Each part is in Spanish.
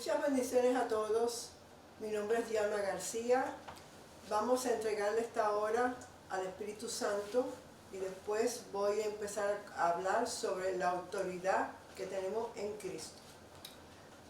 Muchas bendiciones a todos. Mi nombre es Diana García. Vamos a entregarle esta hora al Espíritu Santo y después voy a empezar a hablar sobre la autoridad que tenemos en Cristo.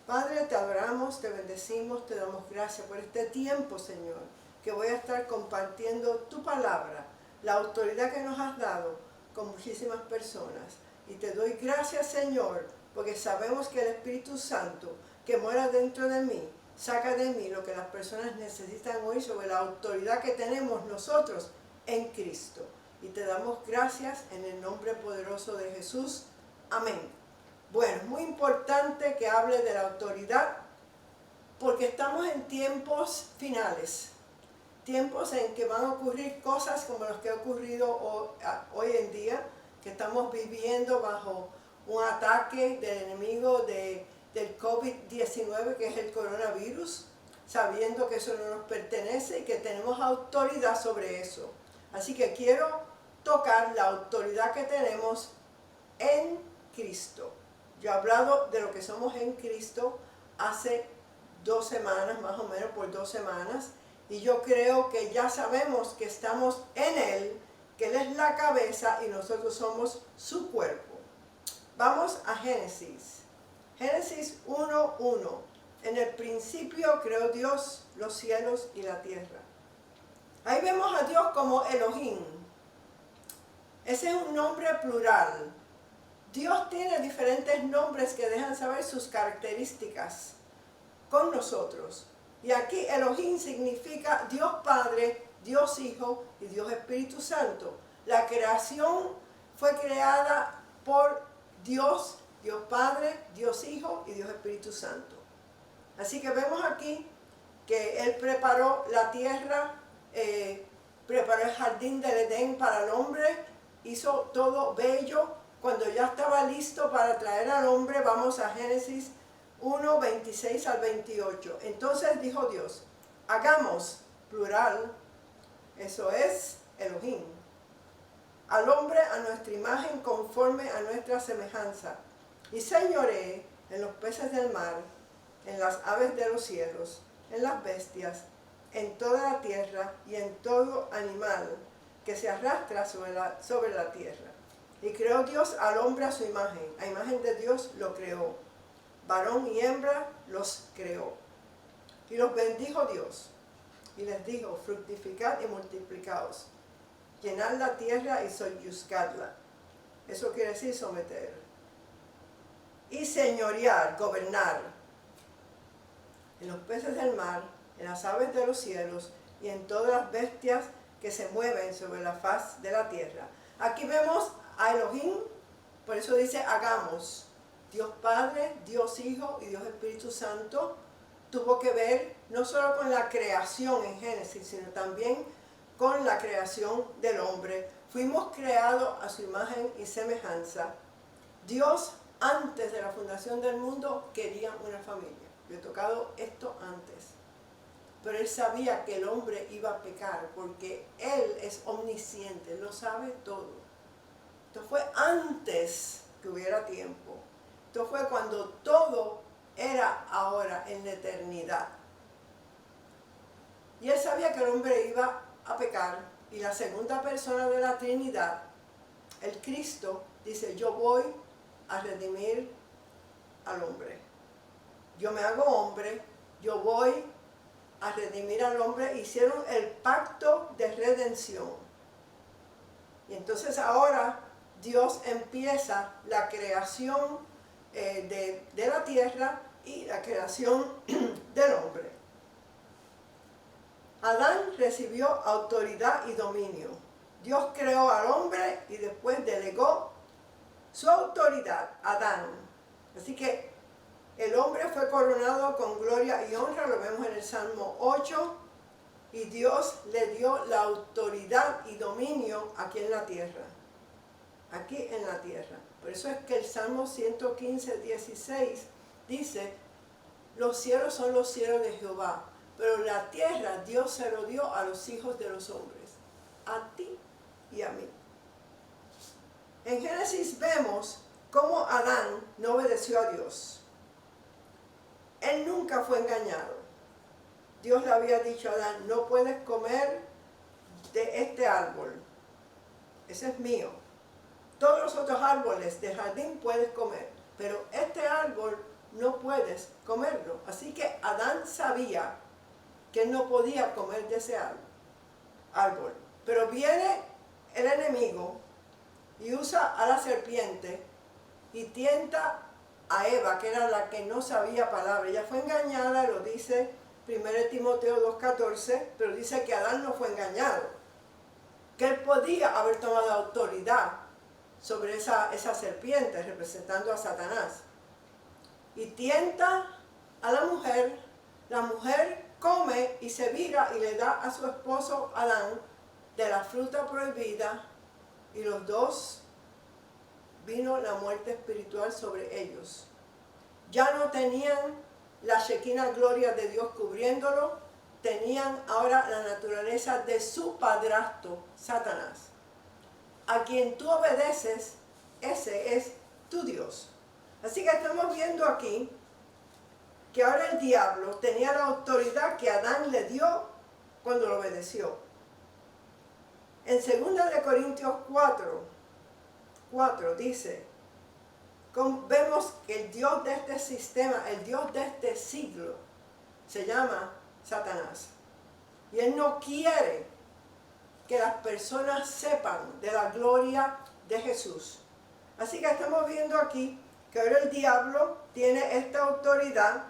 Padre, te adoramos, te bendecimos, te damos gracias por este tiempo, Señor, que voy a estar compartiendo tu palabra, la autoridad que nos has dado con muchísimas personas. Y te doy gracias, Señor, porque sabemos que el Espíritu Santo que mora dentro de mí, saca de mí lo que las personas necesitan oír sobre la autoridad que tenemos nosotros en Cristo. Y te damos gracias en el nombre poderoso de Jesús. Amén. Bueno, es muy importante que hable de la autoridad porque estamos en tiempos finales. Tiempos en que van a ocurrir cosas como las que ha ocurrido hoy en día, que estamos viviendo bajo un ataque del enemigo del COVID-19, que es el coronavirus, sabiendo que eso no nos pertenece y que tenemos autoridad sobre eso. Así que quiero tocar la autoridad que tenemos en Cristo. Yo he hablado de lo que somos en Cristo hace 2 semanas, más o menos por 2 semanas, y yo creo que ya sabemos que estamos en Él, que Él es la cabeza y nosotros somos su cuerpo. Vamos a Génesis. Génesis 1:1. En el principio creó Dios los cielos y la tierra. Ahí vemos a Dios como Elohim. Ese es un nombre plural. Dios tiene diferentes nombres que dejan saber sus características con nosotros. Y aquí Elohim significa Dios Padre, Dios Hijo y Dios Espíritu Santo. La creación fue creada por Dios, Dios Padre, Dios Hijo y Dios Espíritu Santo. Así que vemos aquí que Él preparó la tierra, preparó el jardín del Edén para el hombre, hizo todo bello. Cuando ya estaba listo para traer al hombre, vamos a Génesis 1, 26 al 28. Entonces dijo Dios, hagamos, plural, eso es Elohim, al hombre a nuestra imagen conforme a nuestra semejanza, y señoree en los peces del mar, en las aves de los cielos, en las bestias, en toda la tierra y en todo animal que se arrastra sobre la tierra. Y creó Dios al hombre a su imagen, a imagen de Dios lo creó. Varón y hembra los creó. Y los bendijo Dios. Y les dijo, fructificad y multiplicaos. Llenad la tierra y soyuzgadla. Eso quiere decir someter. Y señorear, gobernar. En los peces del mar, en las aves de los cielos y en todas las bestias que se mueven sobre la faz de la tierra. Aquí vemos a Elohim, por eso dice hagamos. Dios Padre, Dios Hijo y Dios Espíritu Santo tuvo que ver no solo con la creación en Génesis, sino también con la creación del hombre. Fuimos creados a su imagen y semejanza. Dios, antes de la fundación del mundo, quería una familia. Yo he tocado esto antes. Pero Él sabía que el hombre iba a pecar porque Él es omnisciente, lo sabe todo. Esto fue antes que hubiera tiempo. Esto fue cuando todo era ahora, en la eternidad. Y Él sabía que el hombre iba a pecar. Y la segunda persona de la Trinidad, el Cristo, dice, yo voy a redimir al hombre. Yo me hago hombre, yo voy a redimir al hombre. Hicieron el pacto de redención. Y entonces ahora Dios empieza la creación de la tierra y la creación del hombre. Adán recibió autoridad y dominio. Dios creó al hombre y después delegó su autoridad a Adán. Así que el hombre fue coronado con gloria y honra, lo vemos en el Salmo 8, y Dios le dio la autoridad y dominio aquí en la tierra. Aquí en la tierra. Por eso es que el Salmo 115, 16 dice, los cielos son los cielos de Jehová, pero la tierra Dios se lo dio a los hijos de los hombres, a ti y a mí. En Génesis vemos cómo Adán no obedeció a Dios. Él él nunca fue engañado. Dios le había dicho a Adán, no puedes comer de este árbol, ese es mío. Todos los otros árboles del jardín puedes comer, pero este árbol no puedes comerlo. Así que Adán sabía que él no podía comer de ese árbol. Pero viene el enemigo y usa a la serpiente y tienta a Eva, que era la que no sabía palabra. Ella fue engañada, lo dice 1 Timoteo 2:14, pero dice que Adán no fue engañado, que él podía haber tomado autoridad sobre esa serpiente, representando a Satanás. Y tienta a la mujer come y se vira y le da a su esposo Adán de la fruta prohibida, y los dos vino la muerte espiritual sobre ellos. Ya no tenían la Shekinah gloria de Dios cubriéndolo, tenían ahora la naturaleza de su padrastro, Satanás. A quien tú obedeces, ese es tu Dios. Así que estamos viendo aquí que ahora el diablo tenía la autoridad que Adán le dio cuando lo obedeció. En 2 de Corintios 4 dice, vemos que el Dios de este sistema, el Dios de este siglo, se llama Satanás. Y él no quiere que las personas sepan de la gloria de Jesús. Así que estamos viendo aquí que ahora el diablo tiene esta autoridad,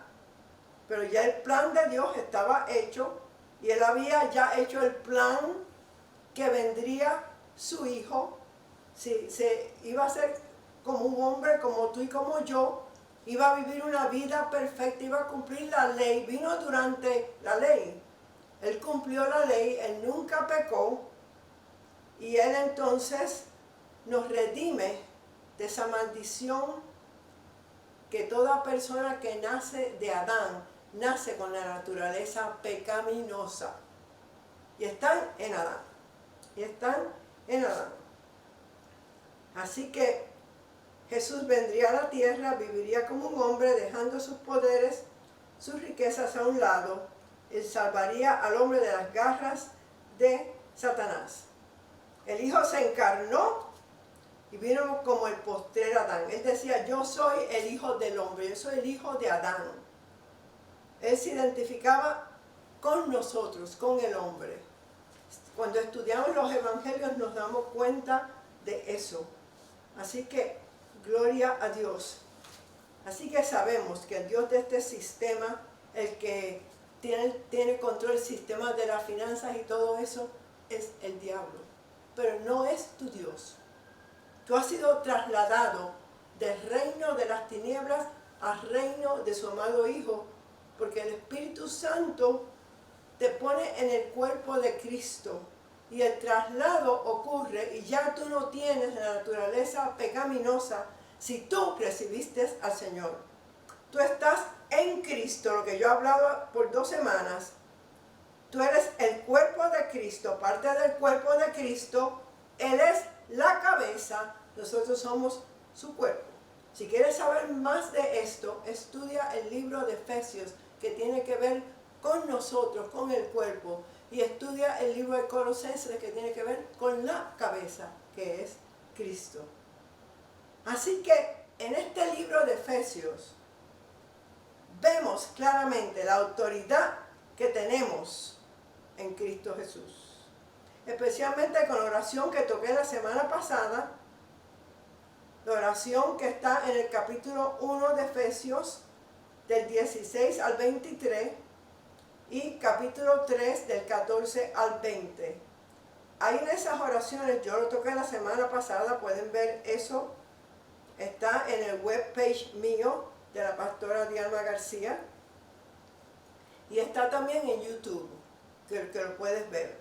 pero ya el plan de Dios estaba hecho, y él había ya hecho el plan que vendría su hijo, se iba a ser como un hombre como tú y como yo, iba a vivir una vida perfecta, iba a cumplir la ley, vino durante la ley, él cumplió la ley, él nunca pecó, y él entonces nos redime de esa maldición que toda persona que nace de Adán, nace con la naturaleza pecaminosa. Y están en Adán. Así que Jesús vendría a la tierra, viviría como un hombre, dejando sus poderes, sus riquezas a un lado. Él salvaría al hombre de las garras de Satanás. El Hijo se encarnó y vino como el postrer Adán. Él decía, yo soy el Hijo del hombre, yo soy el Hijo de Adán. Él se identificaba con nosotros, con el hombre. Cuando estudiamos los evangelios nos damos cuenta de eso. Así que, gloria a Dios. Así que sabemos que el Dios de este sistema, el que tiene control del sistema de las finanzas y todo eso, es el diablo. Pero no es tu Dios. Tú has sido trasladado del reino de las tinieblas al reino de su amado Hijo, porque el Espíritu Santo te pone en el cuerpo de Cristo, y el traslado ocurre y ya tú no tienes la naturaleza pecaminosa si tú recibiste al Señor. Tú estás en Cristo, lo que yo he hablado por 2 semanas. Tú eres el cuerpo de Cristo, parte del cuerpo de Cristo. Él es la cabeza, nosotros somos su cuerpo. Si quieres saber más de esto, estudia el libro de Efesios, que tiene que ver con nosotros, con el cuerpo. Y estudia el libro de Colosenses, que tiene que ver con la cabeza, que es Cristo. Así que en este libro de Efesios vemos claramente la autoridad que tenemos en Cristo Jesús. Especialmente con la oración que toqué la semana pasada, la oración que está en el capítulo 1 de Efesios, del 16 al 23, y capítulo 3 del 14 al 20. Ahí en esas oraciones, yo lo toqué la semana pasada, pueden ver eso, está en el webpage mío de la pastora Diana García, y está también en YouTube, que lo puedes ver.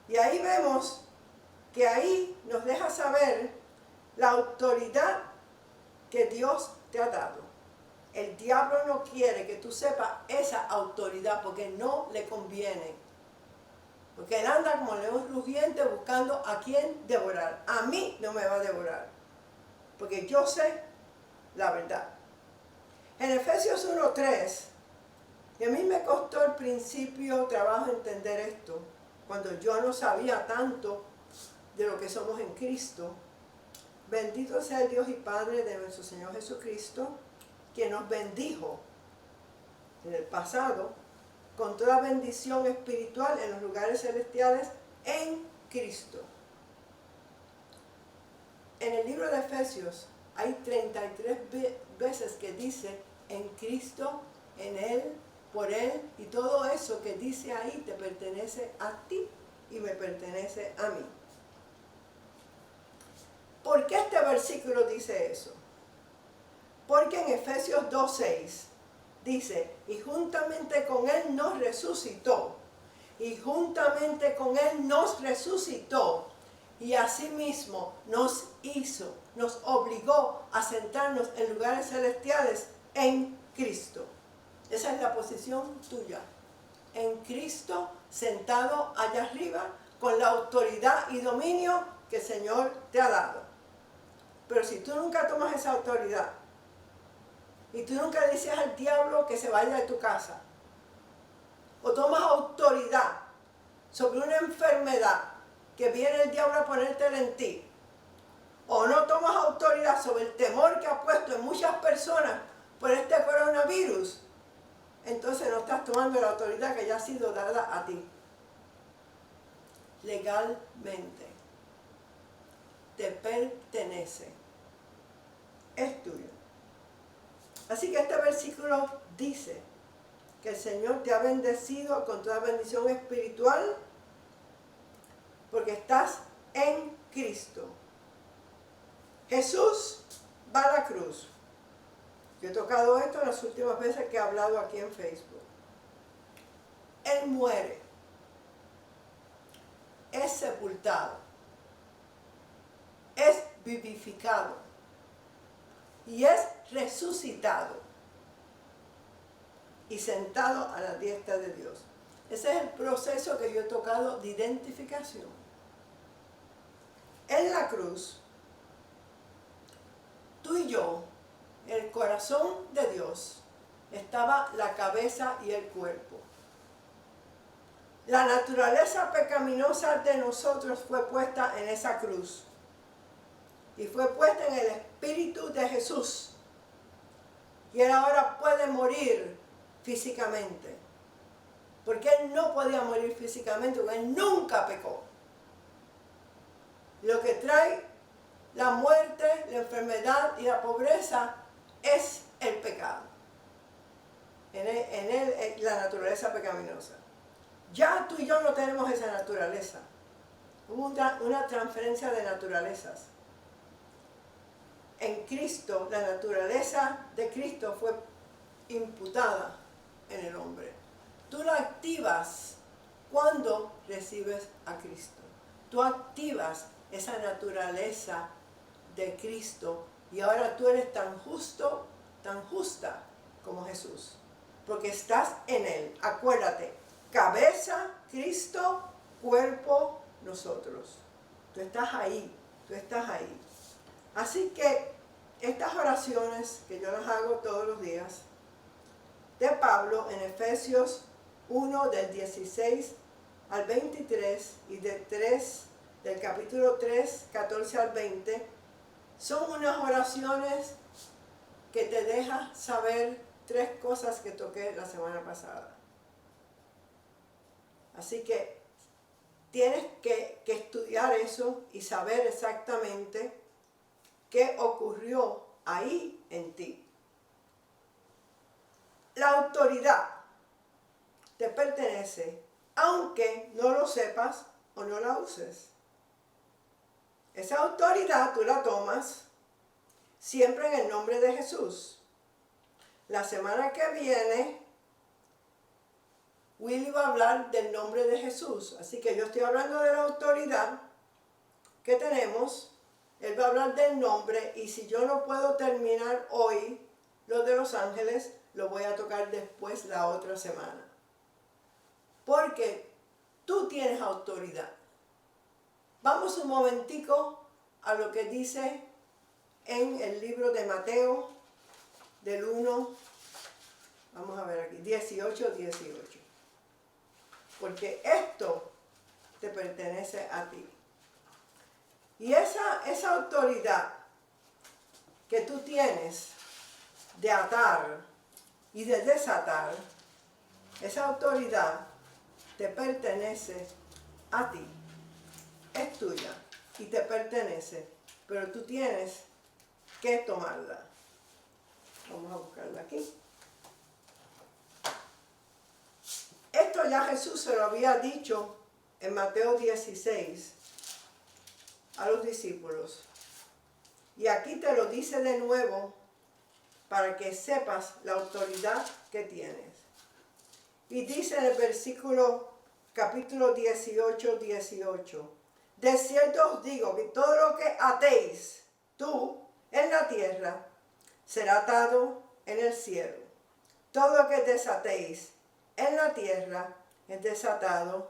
Y ahí vemos que ahí nos deja saber la autoridad que Dios te ha dado. El diablo no quiere que tú sepas esa autoridad porque no le conviene. Porque él anda como león rugiente buscando a quién devorar. A mí no me va a devorar, porque yo sé la verdad. En Efesios 1:3 Y a mí me costó al principio trabajo entender esto, cuando yo no sabía tanto de lo que somos en Cristo. Bendito sea el Dios y Padre de nuestro Señor Jesucristo, quien nos bendijo en el pasado con toda bendición espiritual en los lugares celestiales en Cristo. En el libro de Efesios hay 33 veces que dice en Cristo, en Él, por Él, y todo eso que dice ahí te pertenece a ti y me pertenece a mí. ¿Por qué este versículo dice eso? Porque en Efesios 2:6 dice, y juntamente con Él nos resucitó, y juntamente con Él nos resucitó, y asimismo nos obligó a sentarnos en lugares celestiales en Cristo. Esa es la posición tuya. En Cristo, sentado allá arriba, con la autoridad y dominio que el Señor te ha dado. Pero si tú nunca tomas esa autoridad, y tú nunca dices al diablo que se vaya de tu casa, o tomas autoridad sobre una enfermedad que viene el diablo a ponértela en ti, o no tomas autoridad sobre el temor que ha puesto en muchas personas por este coronavirus, entonces no estás tomando la autoridad que ya ha sido dada a ti. Legalmente. Te pertenece. Es tuyo. Así que este versículo dice que el Señor te ha bendecido con toda bendición espiritual porque estás en Cristo. Jesús va a la cruz. Yo he tocado esto en las últimas veces que he hablado aquí en Facebook. Él muere. Es sepultado. Es vivificado. Y es resucitado. Y sentado a la diestra de Dios. Ese es el proceso que yo he tocado de identificación. En la cruz, tú y yo, el corazón de Dios, estaba la cabeza y el cuerpo. La naturaleza pecaminosa de nosotros fue puesta en esa cruz. Y fue puesta en el Espíritu de Jesús. Y Él ahora puede morir físicamente. Porque Él no podía morir físicamente, porque Él nunca pecó. Lo que trae la muerte, la enfermedad y la pobreza es el pecado. En él la naturaleza pecaminosa. Ya tú y yo no tenemos esa naturaleza. Hubo una transferencia de naturalezas. En Cristo, la naturaleza de Cristo fue imputada en el hombre. Tú la activas cuando recibes a Cristo. Tú activas esa naturaleza de Cristo y ahora tú eres tan justo, tan justa como Jesús. Porque estás en Él. Acuérdate, cabeza, Cristo, cuerpo, nosotros. Tú estás ahí, tú estás ahí. Así que estas oraciones que yo las hago todos los días, de Pablo en Efesios 1 del 16 al 23 y del capítulo 3, 14 al 20, son unas oraciones que te dejan saber 3 cosas que toqué la semana pasada. Así que tienes que estudiar eso y saber exactamente qué ocurrió ahí en ti. La autoridad te pertenece, aunque no lo sepas o no la uses. Esa autoridad tú la tomas siempre en el nombre de Jesús. La semana que viene, Willy va a hablar del nombre de Jesús. Así que yo estoy hablando de la autoridad que tenemos. Él va a hablar del nombre y si yo no puedo terminar hoy lo de los ángeles, lo voy a tocar después la otra semana. Porque tú tienes autoridad. Vamos un momentico a lo que dice en el libro de Mateo, del 1 Vamos a ver aquí, 18, 18. Porque esto te pertenece a ti. Y esa autoridad que tú tienes de atar y de desatar, esa autoridad te pertenece a ti. Es tuya y te pertenece, pero tú tienes que tomarla. Vamos a buscarla aquí. Esto ya Jesús se lo había dicho en Mateo 16 a los discípulos. Y aquí te lo dice de nuevo para que sepas la autoridad que tienes. Y dice en el versículo capítulo 18, 18. De cierto os digo que todo lo que atéis tú en la tierra será atado en el cielo. Todo lo que desatéis en la tierra es desatado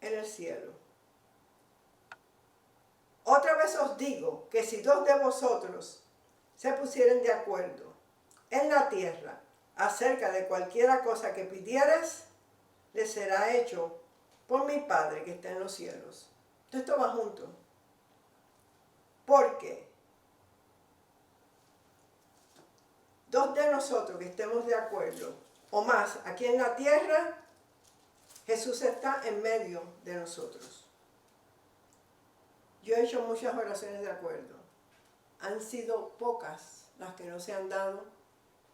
en el cielo. Otra vez os digo que si dos de vosotros se pusieren de acuerdo en la tierra acerca de cualquiera cosa que pidieres, les será hecho por mi Padre que está en los cielos. Esto va junto. Porque dos de nosotros que estemos de acuerdo o más aquí en la tierra, Jesús está en medio de nosotros. Yo he hecho muchas oraciones de acuerdo. Han sido pocas las que no se han dado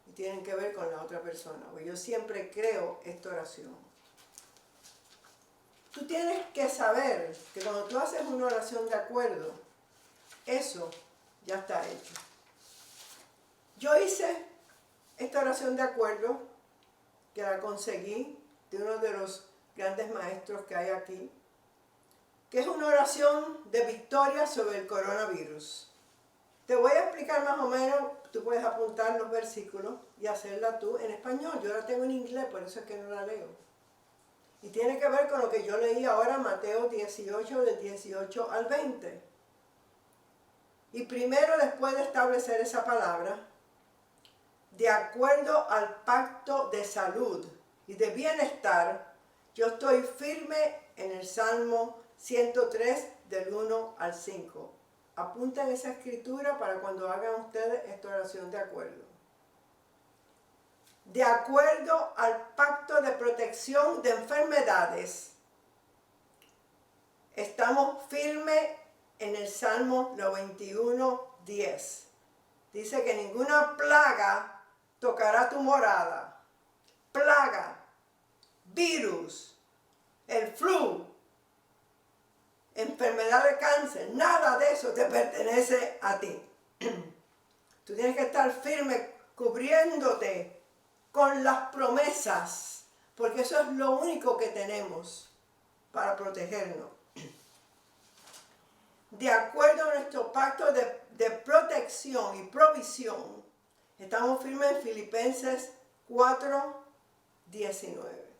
y tienen que ver con la otra persona. Porque yo siempre creo esta oración. Tú tienes que saber que cuando tú haces una oración de acuerdo, eso ya está hecho. Yo hice esta oración de acuerdo, que la conseguí de uno de los grandes maestros que hay aquí, que es una oración de victoria sobre el coronavirus. Te voy a explicar más o menos, tú puedes apuntar los versículos y hacerla tú en español. Yo la tengo en inglés, por eso es que no la leo. Y tiene que ver con lo que yo leí ahora, Mateo 18, del 18 al 20. Y primero, después de establecer esa palabra, de acuerdo al pacto de salud y de bienestar, yo estoy firme en el Salmo 103, del 1 al 5. Apunten esa escritura para cuando hagan ustedes esta oración de acuerdo. De acuerdo al pacto de protección de enfermedades, estamos firmes en el Salmo 91, 10. Dice que ninguna plaga tocará tu morada. Plaga, virus, el flu, enfermedad de cáncer, nada de eso te pertenece a ti. Tú tienes que estar firme cubriéndote con las promesas, porque eso es lo único que tenemos para protegernos. De acuerdo a nuestro pacto de protección y provisión, estamos firmes en Filipenses 4, 19.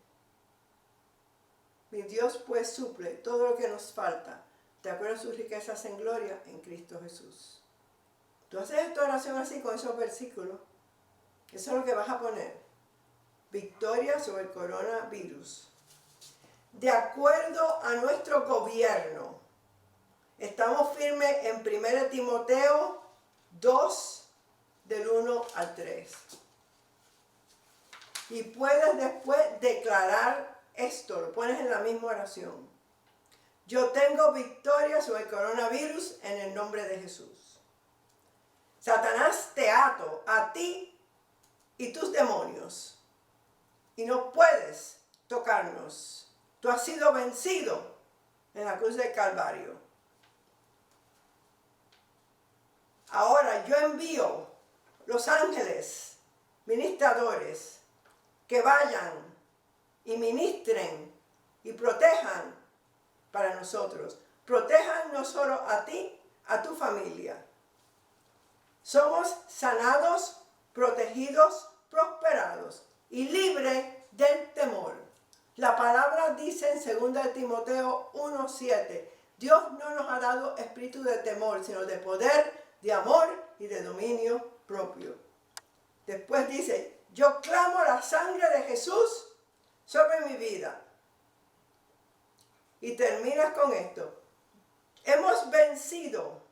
Mi Dios pues suple todo lo que nos falta, de acuerdo a sus riquezas en gloria en Cristo Jesús. Tú haces esta oración así con esos versículos, eso es lo que vas a poner. Victoria sobre el coronavirus. De acuerdo a nuestro gobierno, estamos firmes en 1 Timoteo 2, del 1 al 3. Y puedes después declarar esto, lo pones en la misma oración. Yo tengo victoria sobre el coronavirus en el nombre de Jesús. Satanás, te ato a ti y tus demonios. Y no puedes tocarnos. Tú has sido vencido en la cruz del Calvario. Ahora yo envío los ángeles, ministradores, que vayan y ministren y protejan para nosotros. Protejan no solo a ti, a tu familia. Somos sanados, protegidos, prosperados y libres del temor. La palabra dice en 2 Timoteo 1:7, Dios no nos ha dado espíritu de temor, sino de poder, de amor y de dominio propio. Después dice, yo clamo la sangre de Jesús sobre mi vida. Y terminas con esto. Hemos vencido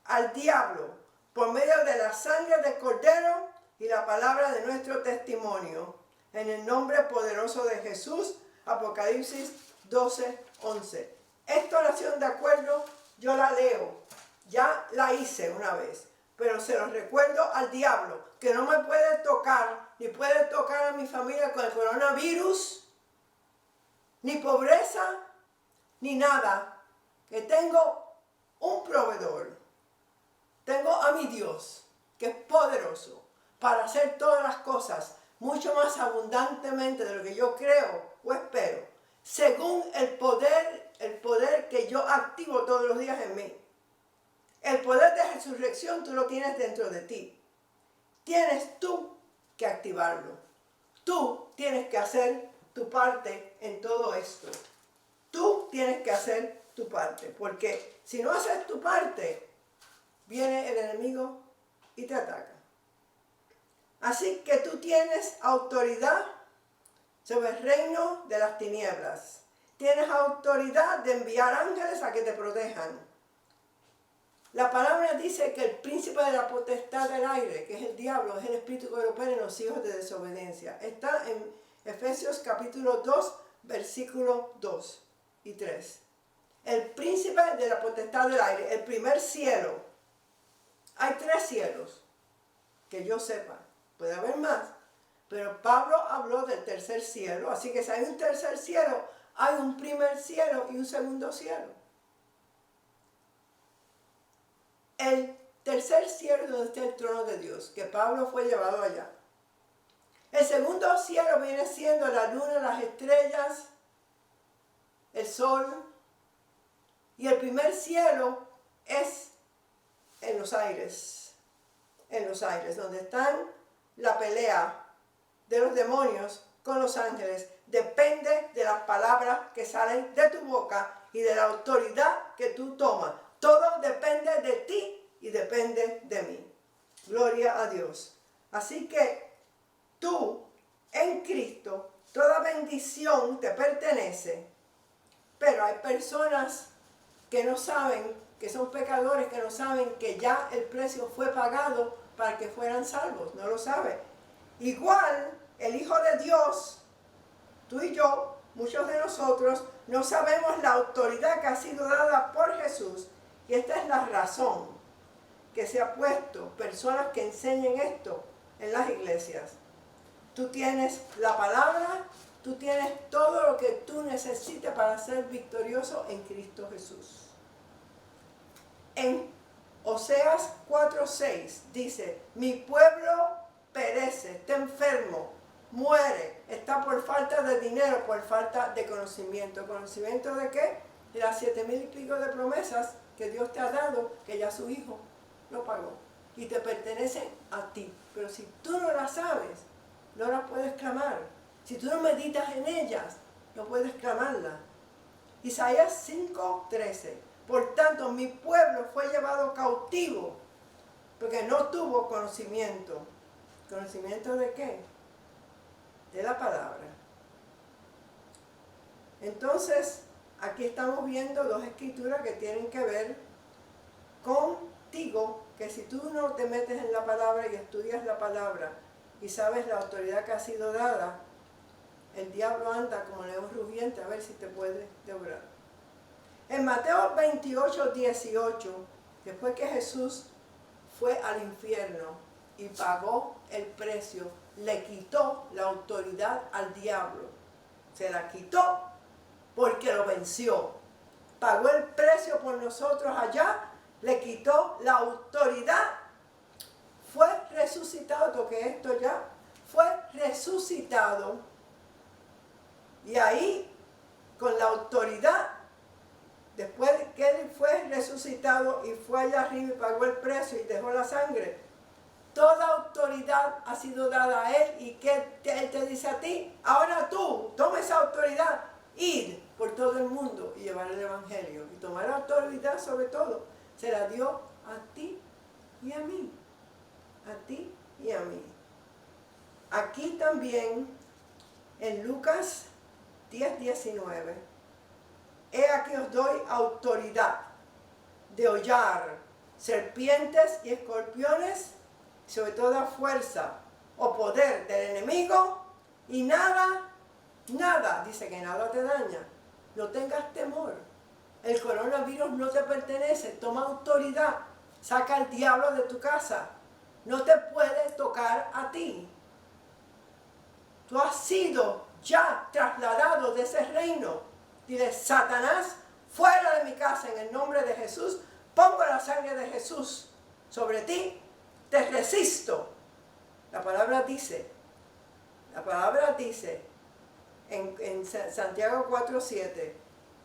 al diablo por medio de la sangre del Cordero y la palabra de nuestro testimonio. En el nombre poderoso de Jesús. Apocalipsis 12:11. Esta oración de acuerdo yo la leo. Ya la hice una vez. Pero se lo recuerdo al diablo, que no me puede tocar, ni puede tocar a mi familia con el coronavirus, ni pobreza, ni nada. Que tengo un proveedor. Tengo a mi Dios, que es poderoso para hacer todas las cosas mucho más abundantemente de lo que yo creo o espero, según el poder que yo activo todos los días en mí. El poder de resurrección tú lo tienes dentro de ti. Tienes tú que activarlo. Tú tienes que hacer tu parte en todo esto. Tú tienes que hacer tu parte, porque si no haces tu parte, viene el enemigo y te ataca. Así que tú tienes autoridad sobre el reino de las tinieblas. Tienes autoridad de enviar ángeles a que te protejan. La palabra dice que el príncipe de la potestad del aire, que es el diablo, es el espíritu que opera en los hijos de desobediencia. Está en Efesios capítulo 2, versículos 2 y 3. El príncipe de la potestad del aire, el primer cielo. Hay 3 cielos, que yo sepa. Puede haber más, pero Pablo habló del tercer cielo, así que si hay un tercer cielo, hay un primer cielo y un segundo cielo. El tercer cielo es donde está el trono de Dios, que Pablo fue llevado allá. El segundo cielo viene siendo la luna, las estrellas, el sol, y el primer cielo es en los aires, donde están la pelea de los demonios con los ángeles. Depende de las palabras que salen de tu boca y de la autoridad que tú tomas. Todo depende de ti y depende de mí. Gloria a Dios. Así que tú, en Cristo, toda bendición te pertenece. Pero hay personas que no saben, que son pecadores, que no saben que ya el precio fue pagado para que fueran salvos, no lo sabe. Igual, el Hijo de Dios, tú y yo, muchos de nosotros, no sabemos la autoridad que ha sido dada por Jesús. Y esta es la razón que se ha puesto personas que enseñen esto en las iglesias. Tú tienes la palabra, tú tienes todo lo que tú necesites para ser victorioso en Cristo Jesús. En Oseas 4:6 dice, mi pueblo perece, está enfermo, muere, está por falta de dinero, por falta de conocimiento. ¿Conocimiento de qué? De las 7,000 y pico de promesas que Dios te ha dado, que ya su Hijo lo pagó. Y te pertenecen a ti. Pero si tú no las sabes, no las puedes clamar. Si tú no meditas en ellas, no puedes clamarlas. Isaías 5:13. Por tanto, mi pueblo fue llevado cautivo porque no tuvo conocimiento. ¿Conocimiento de qué? De la palabra. Entonces, aquí estamos viendo 2 escrituras que tienen que ver contigo, que si tú no te metes en la palabra y estudias la palabra y sabes la autoridad que ha sido dada, el diablo anda como león rugiente a ver si te puede devorar. En Mateo 28:18, después que Jesús fue al infierno y pagó el precio, le quitó la autoridad al diablo. Se la quitó porque lo venció. Pagó el precio por nosotros allá, le quitó la autoridad. Fue resucitado, toqué esto ya, fue resucitado. Y ahí, con la autoridad, después que él fue resucitado y fue allá arriba y pagó el precio y dejó la sangre, toda autoridad ha sido dada a él. ¿Y qué él te dice a ti? Ahora tú, toma esa autoridad, ir por todo el mundo y llevar el evangelio. Y tomar la autoridad sobre todo, se la dio a ti y a mí. A ti y a mí. Aquí también, en Lucas 10:19, he aquí os doy autoridad de hollar serpientes y escorpiones, sobre toda fuerza o poder del enemigo, y nada, dice que nada te daña. No tengas temor. El coronavirus no te pertenece. Toma autoridad. Saca al diablo de tu casa. No te puede tocar a ti. Tú has sido ya trasladado de ese reino. Dile: Satanás, fuera de mi casa en el nombre de Jesús. Pongo la sangre de Jesús sobre ti. Te resisto. La palabra dice en Santiago 4:7,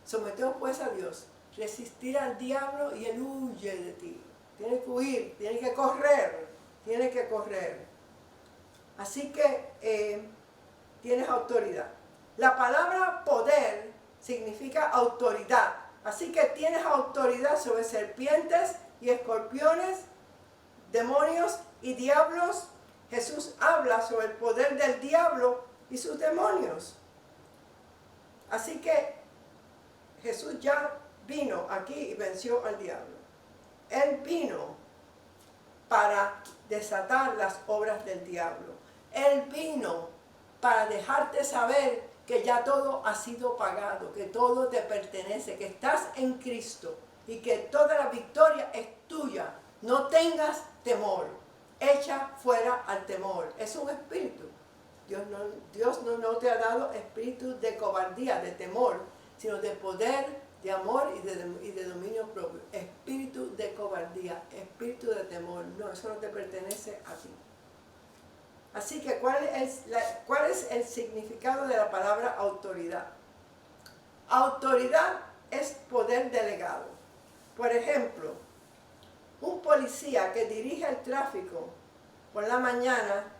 someteos pues a Dios, resistir al diablo y él huye de ti. Tienes que huir, tienes que correr. Así que tienes autoridad. La palabra poder significa autoridad. Así que tienes autoridad sobre serpientes y escorpiones, demonios y diablos. Jesús habla sobre el poder del diablo y sus demonios. Así que Jesús ya vino aquí y venció al diablo. Él vino para desatar las obras del diablo. Él vino para dejarte saber que ya todo ha sido pagado, que todo te pertenece, que estás en Cristo y que toda la victoria es tuya. No tengas temor. Echa fuera al temor. Es un espíritu. Dios no te ha dado espíritu de cobardía, de temor, sino de poder, de amor y de dominio propio. Espíritu de cobardía, espíritu de temor. No, eso no te pertenece a ti. Así que, ¿cuál es el significado de la palabra autoridad? Autoridad es poder delegado. Por ejemplo, un policía que dirige el tráfico por la mañana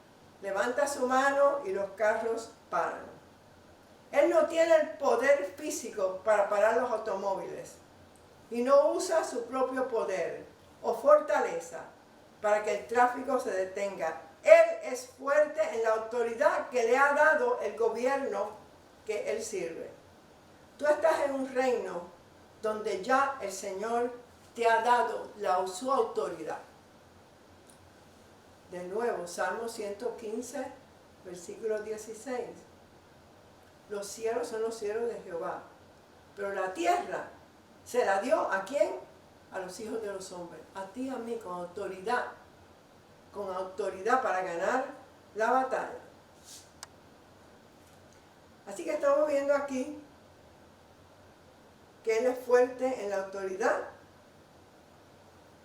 levanta su mano y los carros paran. Él no tiene el poder físico para parar los automóviles y no usa su propio poder o fortaleza para que el tráfico se detenga. Él es fuerte en la autoridad que le ha dado el gobierno que él sirve. Tú estás en un reino donde ya el Señor te ha dado su autoridad. De nuevo, Salmo 115, versículo 16. Los cielos son los cielos de Jehová, pero la tierra se la dio ¿a quién? A los hijos de los hombres, a ti y a mí, con autoridad para ganar la batalla. Así que estamos viendo aquí que Él es fuerte en la autoridad,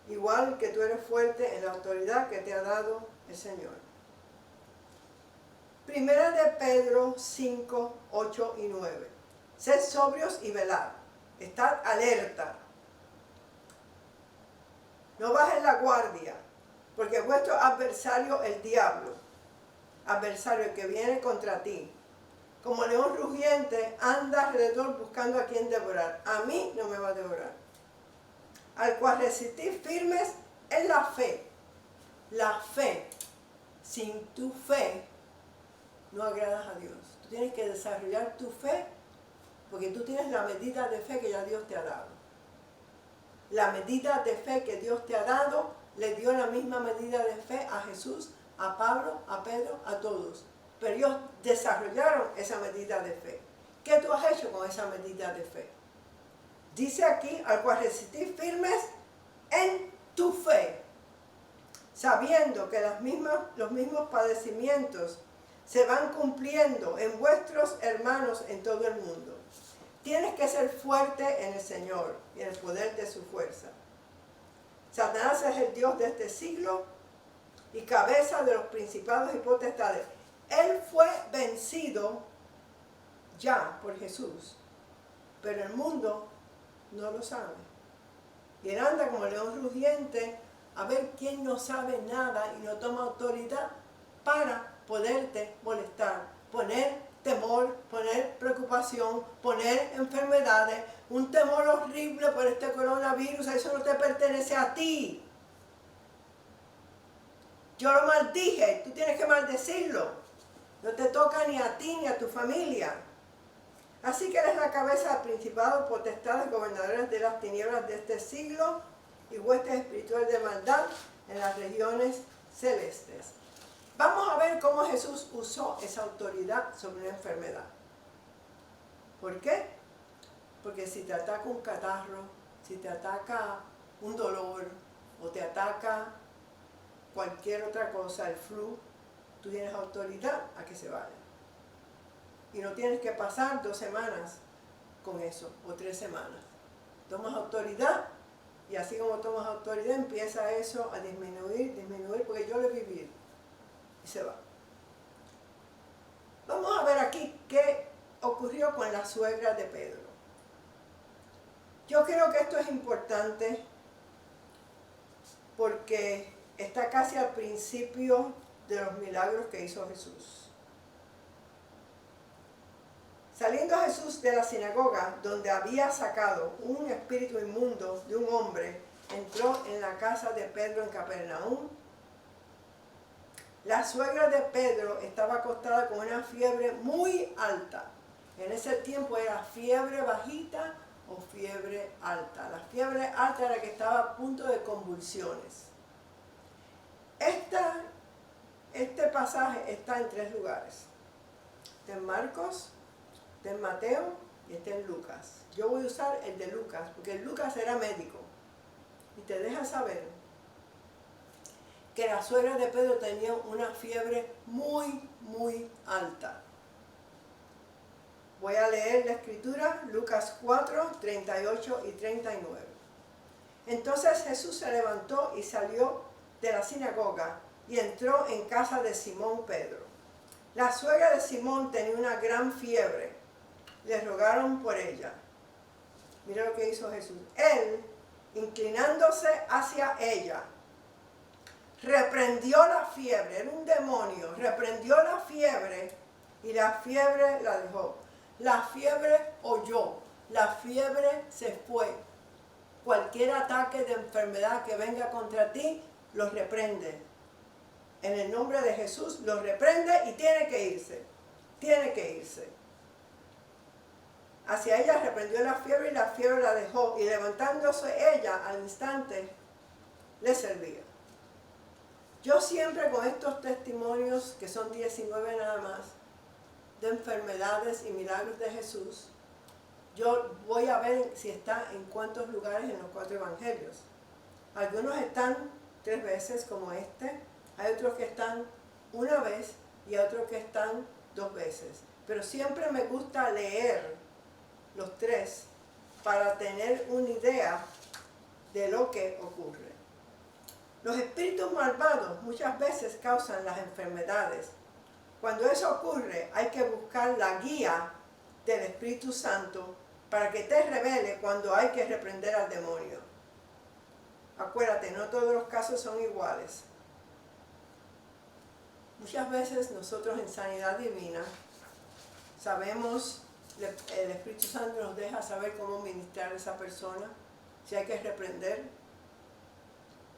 igual que tú eres fuerte en la autoridad que te ha dado el Señor. Primera de Pedro 5, 8 y 9. Sed sobrios y velad. Estad alerta. No bajen la guardia, porque vuestro adversario, el diablo, adversario que viene contra ti, como león rugiente, anda alrededor buscando a quien devorar. A mí no me va a devorar. Al cual resistir firmes en la fe. La fe. Sin tu fe no agradas a Dios. Tú tienes que desarrollar tu fe porque tú tienes la medida de fe que ya Dios te ha dado. La medida de fe que Dios te ha dado le dio la misma medida de fe a Jesús, a Pablo, a Pedro, a todos. Pero ellos desarrollaron esa medida de fe. ¿Qué tú has hecho con esa medida de fe? Dice aquí, al cual resistir firmes en tu fe, sabiendo que los mismos padecimientos se van cumpliendo en vuestros hermanos en todo el mundo. Tienes que ser fuerte en el Señor y en el poder de su fuerza. Satanás es el Dios de este siglo y cabeza de los principados y potestades. Él fue vencido ya por Jesús, pero el mundo no lo sabe. Y él anda como león rugiente a ver quién no sabe nada y no toma autoridad para poderte molestar, poner temor, poner preocupación, poner enfermedades, un temor horrible por este coronavirus. Eso no te pertenece a ti. Yo lo maldije, tú tienes que maldecirlo. No te toca ni a ti ni a tu familia. Así que eres la cabeza del principado, potestades, gobernadores de las tinieblas de este siglo y huestes espirituales de maldad en las regiones celestes. Vamos a ver cómo Jesús usó esa autoridad sobre una enfermedad. ¿Por qué? Porque si te ataca un catarro, si te ataca un dolor o te ataca cualquier otra cosa, el flu, tú tienes autoridad a que se vaya. Y no tienes que pasar 2 semanas con eso, o 3 semanas. Tomas autoridad, y así como tomas autoridad, empieza eso a disminuir, porque yo lo he vivido. Y se va. Vamos a ver aquí qué ocurrió con la suegra de Pedro. Yo creo que esto es importante porque está casi al principio de los milagros que hizo Jesús. Saliendo Jesús de la sinagoga, donde había sacado un espíritu inmundo de un hombre, entró en la casa de Pedro en Capernaum. La suegra de Pedro estaba acostada con una fiebre muy alta. En ese tiempo era fiebre bajita o fiebre alta. La fiebre alta era que estaba a punto de convulsiones. Este pasaje está en 3 lugares. Está en Marcos, está en Mateo y está en Lucas. Yo voy a usar el de Lucas, porque Lucas era médico. Y te deja saber que la suegra de Pedro tenía una fiebre muy, muy alta. Voy a leer la escritura, Lucas 4, 38 y 39. Entonces Jesús se levantó y salió de la sinagoga y entró en casa de Simón Pedro. La suegra de Simón tenía una gran fiebre. Le rogaron por ella. Mira lo que hizo Jesús. Él, inclinándose hacia ella, reprendió la fiebre. Era un demonio. Reprendió la fiebre y la fiebre la dejó. La fiebre oyó. La fiebre se fue. Cualquier ataque de enfermedad que venga contra ti, los reprende. En el nombre de Jesús, los reprende y tiene que irse. Tiene que irse. Hacia ella reprendió la fiebre y la fiebre la dejó. Y levantándose ella al instante, le servía. Yo siempre con estos testimonios, que son 19 nada más, de enfermedades y milagros de Jesús, yo voy a ver si está en cuántos lugares en los 4 evangelios. Algunos están 3 veces como este, hay otros que están 1 vez y otros que están 2 veces. Pero siempre me gusta leer los 3 para tener una idea de lo que ocurre. Los espíritus malvados muchas veces causan las enfermedades. Cuando eso ocurre, hay que buscar la guía del Espíritu Santo para que te revele cuando hay que reprender al demonio. Acuérdate, no todos los casos son iguales. Muchas veces nosotros en sanidad divina sabemos, el Espíritu Santo nos deja saber cómo ministrar a esa persona, si hay que reprender,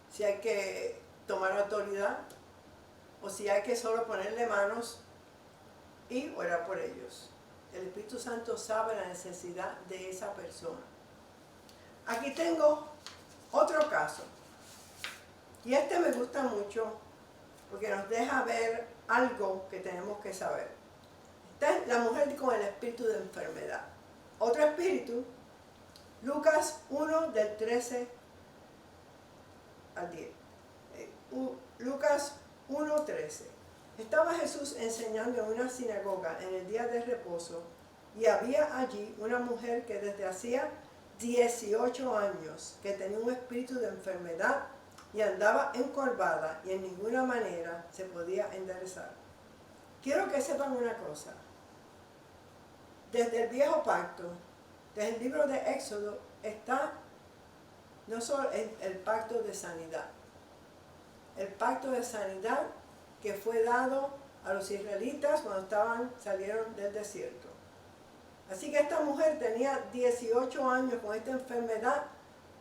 si hay que tomar autoridad, o si hay que solo ponerle manos y orar por ellos. El Espíritu Santo sabe la necesidad de esa persona. Aquí tengo otro caso. Y este me gusta mucho porque nos deja ver algo que tenemos que saber. Esta es la mujer con el espíritu de enfermedad. Otro espíritu, Lucas 1 del 13 al 10. Lucas 1:13. Estaba Jesús enseñando en una sinagoga en el día de reposo y había allí una mujer que desde hacía 18 años que tenía un espíritu de enfermedad y andaba encorvada y en ninguna manera se podía enderezar. Quiero que sepan una cosa. Desde el viejo pacto, desde el libro de Éxodo, está no solo el pacto de sanidad. El pacto de sanidad que fue dado a los israelitas cuando salieron del desierto. Así que esta mujer tenía 18 años con esta enfermedad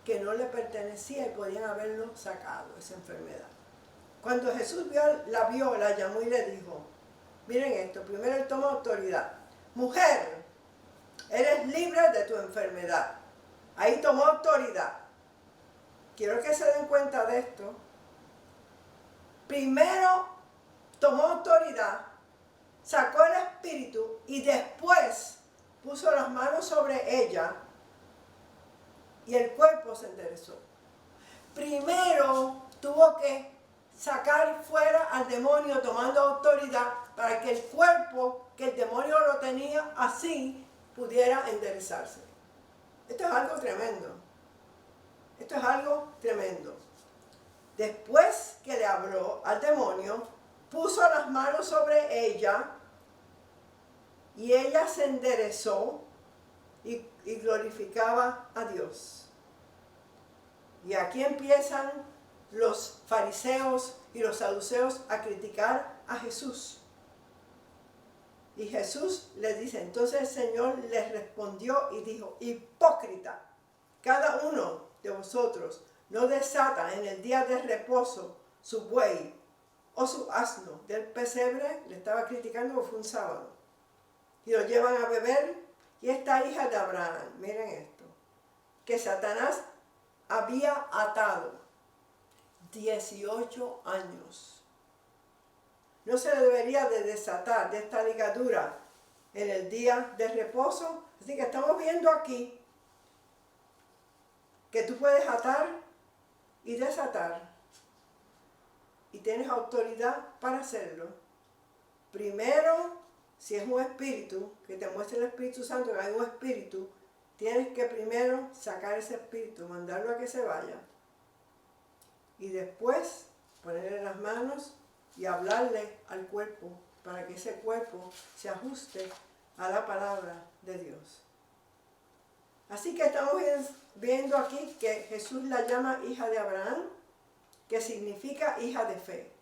que no le pertenecía y podían haberlo sacado, esa enfermedad. Cuando Jesús la vio, la llamó y le dijo, Miren esto, primero él toma autoridad. Mujer, eres libre de tu enfermedad. Ahí tomó autoridad. Quiero que se den cuenta de esto. Primero tomó autoridad, sacó el espíritu y después puso las manos sobre ella y el cuerpo se enderezó. Primero tuvo que sacar fuera al demonio tomando autoridad para que el cuerpo, que el demonio lo tenía así, pudiera enderezarse. Esto es algo tremendo. Esto es algo tremendo. Después que le habló al demonio, puso las manos sobre ella y ella se enderezó y glorificaba a Dios. Y aquí empiezan los fariseos y los saduceos a criticar a Jesús. Y Jesús les dice, entonces el Señor les respondió y dijo, hipócrita, cada uno de vosotros no desata en el día de reposo su buey o su asno del pesebre, le estaba criticando porque fue un sábado, y lo llevan a beber, y esta hija de Abraham, miren esto, que Satanás había atado 18 años. No se debería de desatar de esta ligadura en el día de reposo. Así que estamos viendo aquí que tú puedes atar y desatar y tienes autoridad para hacerlo. Primero, si es un espíritu, que te muestre el Espíritu Santo que hay un espíritu, tienes que primero sacar ese espíritu, mandarlo a que se vaya. Y después ponerle las manos y hablarle al cuerpo para que ese cuerpo se ajuste a la palabra de Dios. Así que estamos viendo aquí que Jesús la llama hija de Abraham, que significa hija de fe.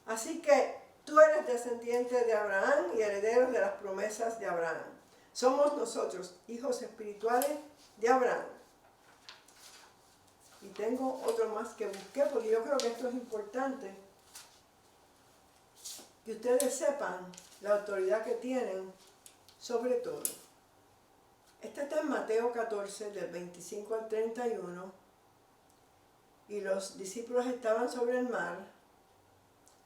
Así que tú eres descendiente de Abraham y herederos de las promesas de Abraham. Somos nosotros hijos espirituales de Abraham. Y tengo otro más que busqué porque yo creo que esto es importante. Que ustedes sepan la autoridad que tienen sobre todo. Este está en Mateo 14, del 25 al 31. Y los discípulos estaban sobre el mar,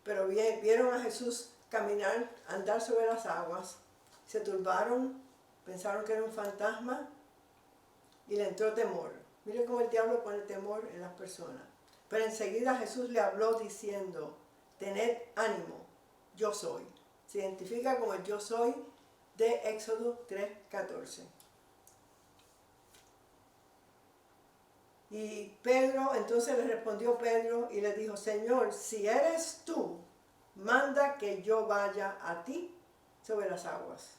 pero vieron a Jesús caminar, andar sobre las aguas. Se turbaron, pensaron que era un fantasma y le entró temor. Miren cómo el diablo pone temor en las personas. Pero enseguida Jesús le habló diciendo, tened ánimo, yo soy. Se identifica como el yo soy de Éxodo 3:14. Y Pedro, entonces le respondió Pedro y le dijo, Señor, si eres tú, manda que yo vaya a ti sobre las aguas.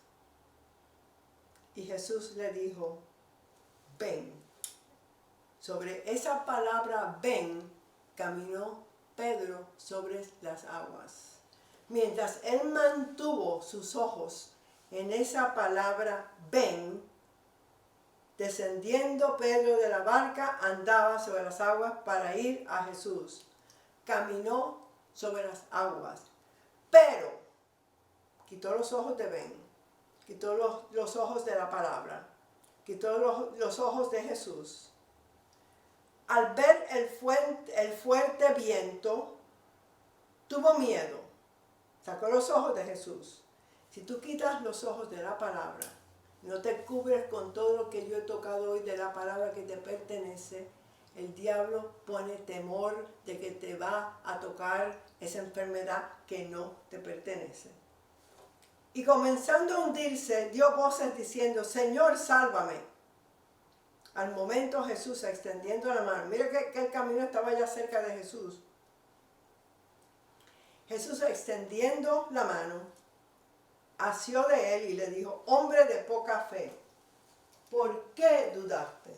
Y Jesús le dijo, ven. Sobre esa palabra ven, caminó Pedro sobre las aguas. Mientras él mantuvo sus ojos en esa palabra ven, descendiendo Pedro de la barca, andaba sobre las aguas para ir a Jesús. Caminó sobre las aguas, pero quitó los ojos de ven, quitó los ojos de la palabra, quitó los ojos de Jesús. Al ver el fuerte viento, tuvo miedo. Sacó los ojos de Jesús. Si tú quitas los ojos de la palabra, no te cubres con todo lo que yo he tocado hoy de la palabra que te pertenece, el diablo pone temor de que te va a tocar esa enfermedad que no te pertenece. Y comenzando a hundirse, dio voces diciendo, Señor, sálvame. Al momento Jesús extendiendo la mano, mira que el camino estaba ya cerca de Jesús. Jesús extendiendo la mano, asió de él y le dijo, hombre de poca fe, ¿por qué dudaste?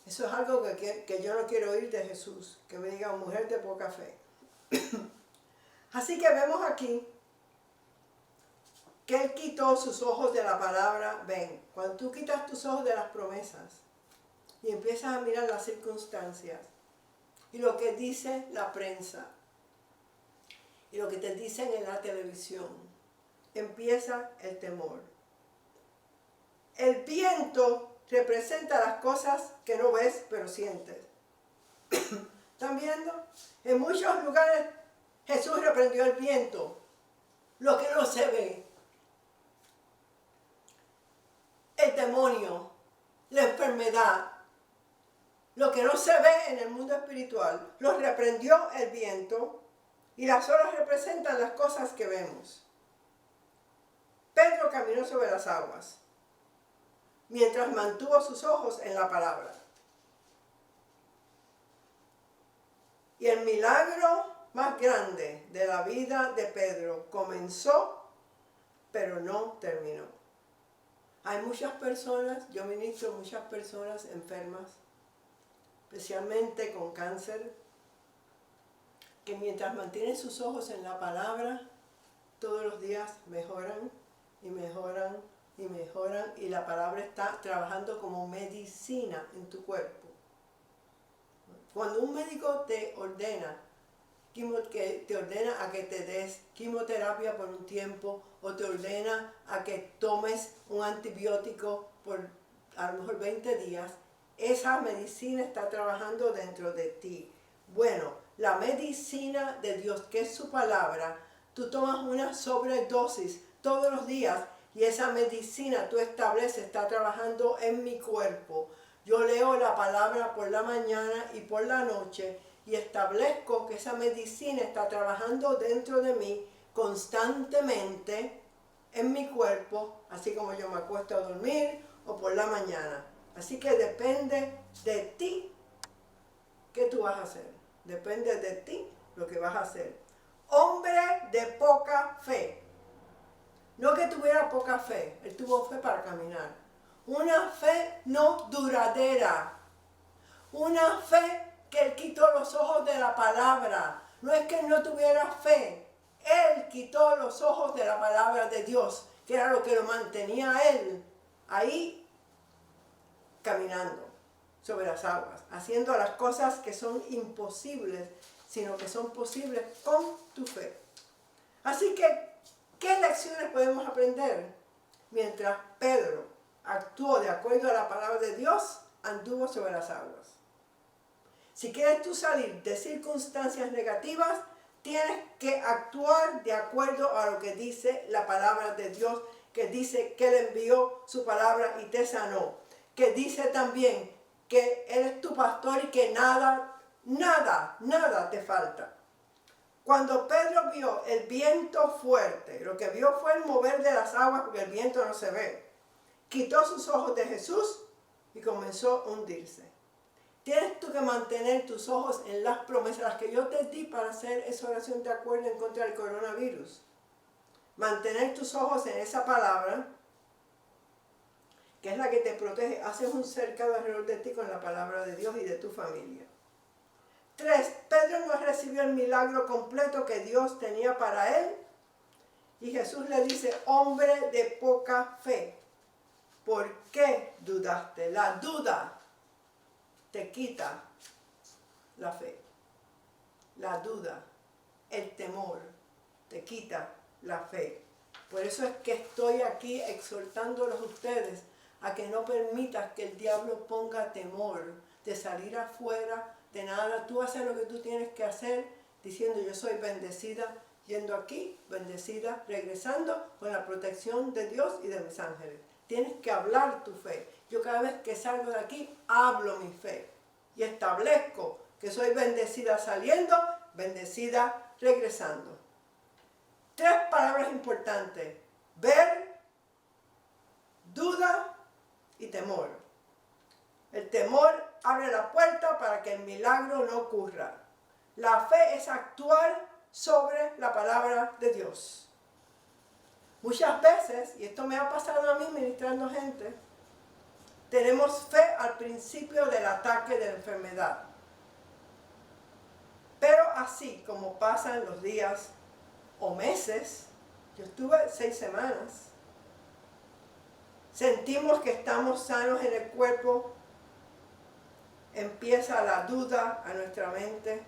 Eso es algo que yo no quiero oír de Jesús, que me diga mujer de poca fe. Así que vemos aquí que él quitó sus ojos de la palabra ven. Cuando tú quitas tus ojos de las promesas y empiezas a mirar las circunstancias, y lo que dice la prensa y lo que te dicen en la televisión. Empieza el temor. El viento representa las cosas que no ves pero sientes. ¿Están viendo? En muchos lugares Jesús reprendió el viento, lo que no se ve. El demonio, la enfermedad, lo que no se ve en el mundo espiritual, lo reprendió el viento y las olas representan las cosas que vemos. Pedro caminó sobre las aguas mientras mantuvo sus ojos en la palabra. Y el milagro más grande de la vida de Pedro comenzó, pero no terminó. Hay muchas personas, yo ministro a muchas personas enfermas, especialmente con cáncer, que mientras mantienen sus ojos en la palabra, todos los días mejoran y mejoran y mejoran, y la palabra está trabajando como medicina en tu cuerpo. Cuando un médico te ordena a que te des quimioterapia por un tiempo, o te ordena a que tomes un antibiótico por a lo mejor 20 días, esa medicina está trabajando dentro de ti. Bueno, la medicina de Dios, que es su palabra, tú tomas una sobredosis todos los días y esa medicina tú estableces, está trabajando en mi cuerpo. Yo leo la palabra por la mañana y por la noche y establezco que esa medicina está trabajando dentro de mí constantemente en mi cuerpo, así como yo me acuesto a dormir o por la mañana. Así que depende de ti qué tú vas a hacer. Depende de ti lo que vas a hacer. Hombre de poca fe. No que tuviera poca fe, él tuvo fe para caminar. Una fe no duradera. Una fe que él quitó los ojos de la palabra. No es que él no tuviera fe. Él quitó los ojos de la palabra de Dios, que era lo que lo mantenía a él ahí caminando sobre las aguas, haciendo las cosas que son imposibles, sino que son posibles con tu fe. Así que, ¿qué lecciones podemos aprender? Mientras Pedro actuó de acuerdo a la palabra de Dios, anduvo sobre las aguas. Si quieres tú salir de circunstancias negativas, tienes que actuar de acuerdo a lo que dice la palabra de Dios, que dice que Él envió su palabra y te sanó. Que dice también que Él es tu pastor y que nada te falta. Cuando Pedro vio el viento fuerte, lo que vio fue el mover de las aguas porque el viento no se ve. Quitó sus ojos de Jesús y comenzó a hundirse. Tienes tú que mantener tus ojos en las promesas, las que yo te di para hacer esa oración de acuerdo en contra del coronavirus. Mantener tus ojos en esa palabra, que es la que te protege. Haces un cercado alrededor de ti con la palabra de Dios y de tu familia. 3. Pedro no recibió el milagro completo que Dios tenía para él. Y Jesús le dice, hombre de poca fe, ¿por qué dudaste? La duda te quita la fe. La duda, el temor, te quita la fe. Por eso es que estoy aquí exhortándolos a ustedes a que no permitas que el diablo ponga temor de salir afuera, de nada. Tú haces lo que tú tienes que hacer, diciendo yo soy bendecida, yendo aquí, bendecida, regresando con la protección de Dios y de mis ángeles. Tienes que hablar tu fe. Yo cada vez que salgo de aquí, hablo mi fe. Y establezco que soy bendecida saliendo, bendecida regresando. 3 palabras importantes. Ver, duda y temor. El temor abre la puerta para que el milagro no ocurra. La fe es actuar sobre la palabra de Dios. Muchas veces, y esto me ha pasado a mí ministrando gente, tenemos fe al principio del ataque de la enfermedad. Pero así como pasan los días o meses, yo estuve 6 semanas, sentimos que estamos sanos en el cuerpo, empieza la duda a nuestra mente,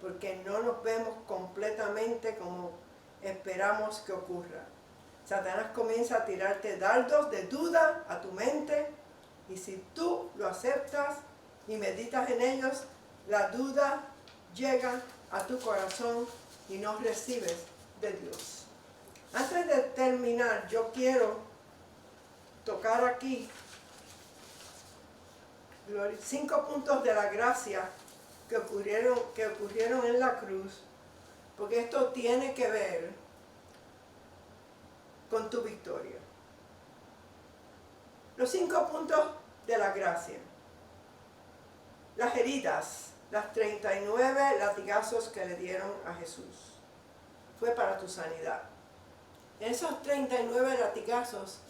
porque no nos vemos completamente como esperamos que ocurra. Satanás comienza a tirarte dardos de duda a tu mente, y si tú lo aceptas y meditas en ellos, la duda llega a tu corazón y no recibes de Dios. Antes de terminar, yo quiero tocar aquí 5 puntos de la gracia que ocurrieron en la cruz, porque esto tiene que ver con tu victoria. Los 5 puntos de la gracia. Las heridas, las 39 latigazos que le dieron a Jesús, fue para tu sanidad. En esos 39 latigazos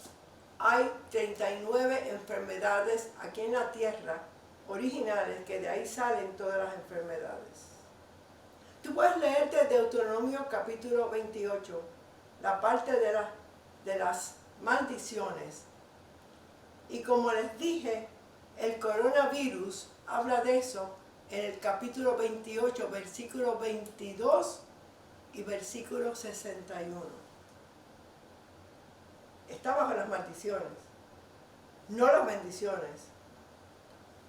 hay 39 enfermedades aquí en la tierra originales, que de ahí salen todas las enfermedades. Tú puedes leerte Deuteronomio capítulo 28, la parte de las maldiciones. Y como les dije, el coronavirus habla de eso en el capítulo 28, versículo 22 y versículo 61. Está bajo las maldiciones, no las bendiciones.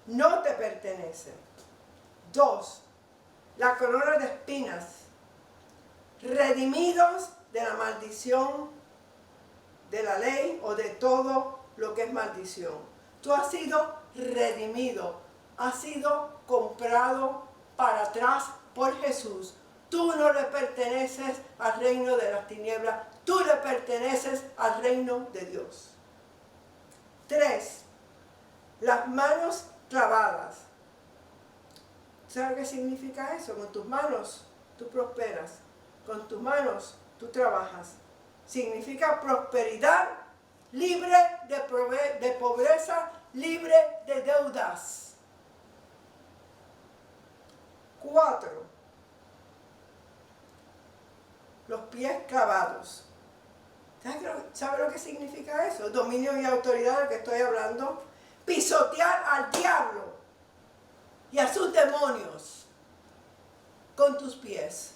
No te pertenece. 2. La corona de espinas. Redimidos de la maldición de la ley o de todo lo que es maldición. Tú has sido redimido, has sido comprado para atrás por Jesús. Tú no le perteneces al reino de las tinieblas, tú le perteneces al reino de Dios. 3. Las manos clavadas. ¿Sabes qué significa eso? Con tus manos tú prosperas, con tus manos tú trabajas. Significa prosperidad, libre de pobreza, libre de deudas. 4. Los pies clavados. ¿Sabe lo que significa eso? Dominio y autoridad del que estoy hablando. Pisotear al diablo y a sus demonios con tus pies.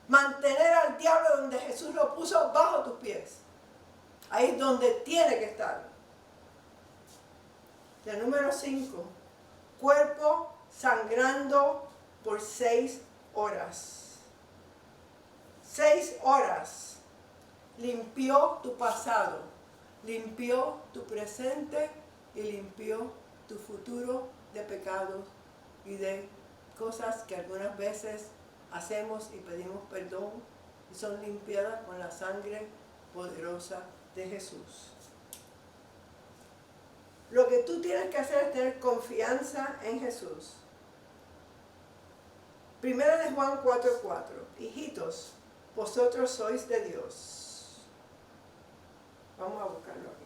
Mantener al diablo donde Jesús lo puso, bajo tus pies. Ahí es donde tiene que estar. El número 5. Cuerpo sangrando por 6 horas. 6 horas. Limpió tu pasado, limpió tu presente y limpió tu futuro de pecados y de cosas que algunas veces hacemos y pedimos perdón, y son limpiadas con la sangre poderosa de Jesús. Lo que tú tienes que hacer es tener confianza en Jesús. 1 de Juan 4:4. Hijitos, vosotros sois de Dios. Vamos a buscarlo aquí.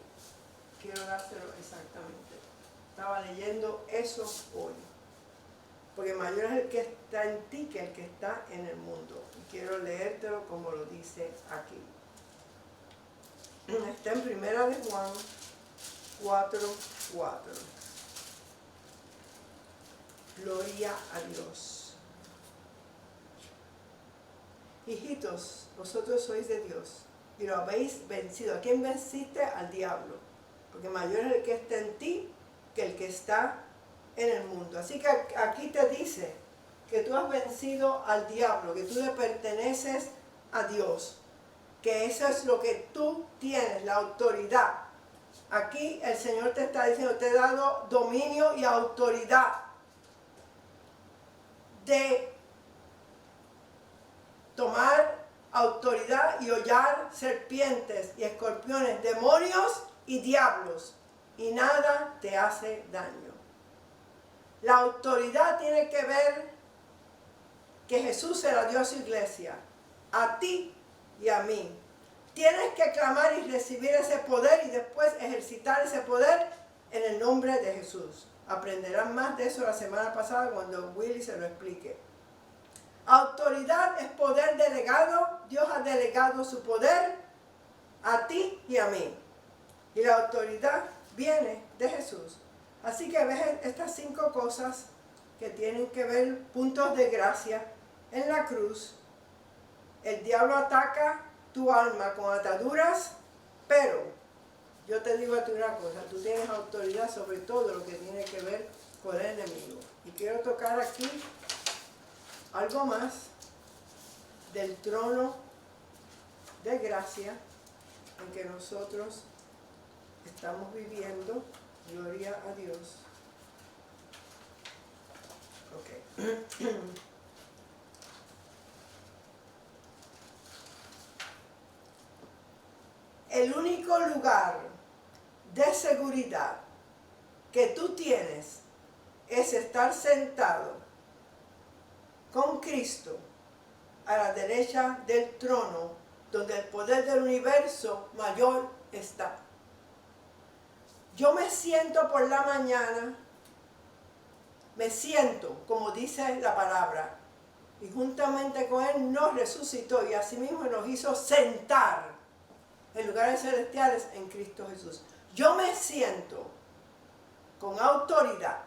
Quiero dárselo exactamente. Estaba leyendo eso hoy. Porque mayor es el que está en ti que el que está en el mundo. Y quiero leértelo como lo dice aquí. Está en 1 de Juan 4:4. Gloria a Dios. Hijitos, vosotros sois de Dios y lo habéis vencido. ¿A quién venciste? Al diablo. Porque mayor es el que está en ti que el que está en el mundo. Así que aquí te dice que tú has vencido al diablo, que tú le perteneces a Dios, que eso es lo que tú tienes, la autoridad. Aquí el Señor te está diciendo, te he dado dominio y autoridad de tomar autoridad y hollar serpientes y escorpiones, demonios y diablos, y nada te hace daño. La autoridad tiene que ver que Jesús se la dio a su iglesia, a ti y a mí. Tienes que clamar y recibir ese poder y después ejercitar ese poder en el nombre de Jesús. Aprenderán más de eso la semana pasada cuando Willy se lo explique. Autoridad es poder delegado. Dios ha delegado su poder a ti y a mí. Y la autoridad viene de Jesús. Así que ves estas 5 cosas que tienen que ver puntos de gracia en la cruz. El diablo ataca tu alma con ataduras, pero yo te digo a ti una cosa, tú tienes autoridad sobre todo lo que tiene que ver con el enemigo. Y quiero tocar aquí algo más del trono de gracia en que nosotros estamos viviendo. Gloria a Dios. Ok. El único lugar de seguridad que tú tienes es estar sentado con Cristo a la derecha del trono, donde el poder del universo mayor está. Yo me siento por la mañana, me siento, como dice la palabra, y juntamente con Él nos resucitó y asimismo nos hizo sentar en lugares celestiales en Cristo Jesús. Yo me siento con autoridad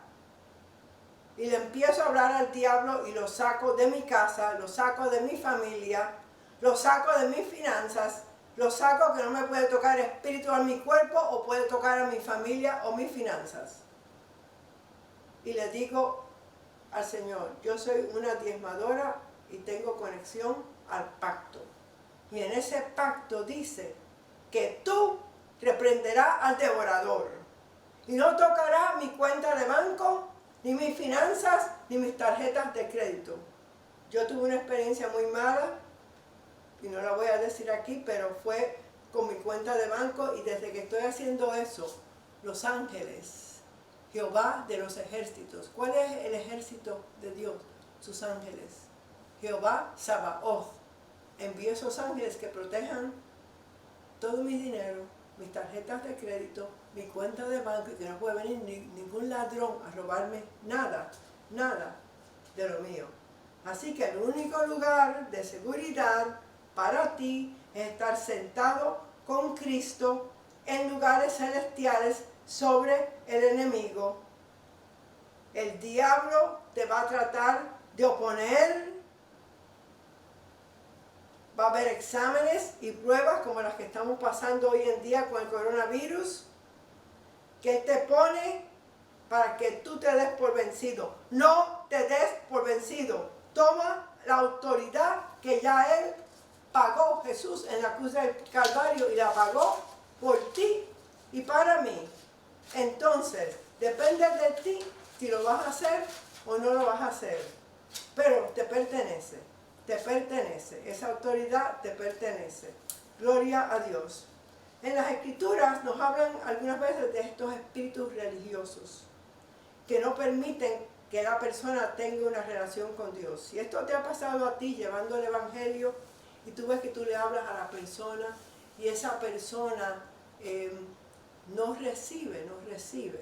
y le empiezo a hablar al diablo y lo saco de mi casa, lo saco de mi familia, lo saco de mis finanzas, lo saco que no me puede tocar espíritu a mi cuerpo o puede tocar a mi familia o mis finanzas. Y le digo al Señor, yo soy una diezmadora y tengo conexión al pacto. Y en ese pacto dice que tú reprenderás al devorador y no tocará mi cuenta de banco, ni mis finanzas, ni mis tarjetas de crédito. Yo tuve una experiencia muy mala, y no la voy a decir aquí, pero fue con mi cuenta de banco, y desde que estoy haciendo eso, los ángeles, Jehová de los ejércitos. ¿Cuál es el ejército de Dios? Sus ángeles. Jehová Sabaoth. Envío esos ángeles que protejan todo mi dinero, mis tarjetas de crédito, mi cuenta de banco, y que no puede venir ningún ladrón a robarme nada, nada de lo mío. Así que el único lugar de seguridad para ti es estar sentado con Cristo en lugares celestiales sobre el enemigo. El diablo te va a tratar de oponer. Va a haber exámenes y pruebas como las que estamos pasando hoy en día con el coronavirus, que Él te pone para que tú te des por vencido. No te des por vencido. Toma la autoridad que ya Él pagó, Jesús, en la cruz del Calvario, y la pagó por ti y para mí. Entonces, depende de ti si lo vas a hacer o no lo vas a hacer. Pero te pertenece, esa autoridad te pertenece. Gloria a Dios. En las Escrituras nos hablan algunas veces de estos espíritus religiosos que no permiten que la persona tenga una relación con Dios. Si esto te ha pasado a ti llevando el Evangelio y tú ves que tú le hablas a la persona y esa persona no recibe.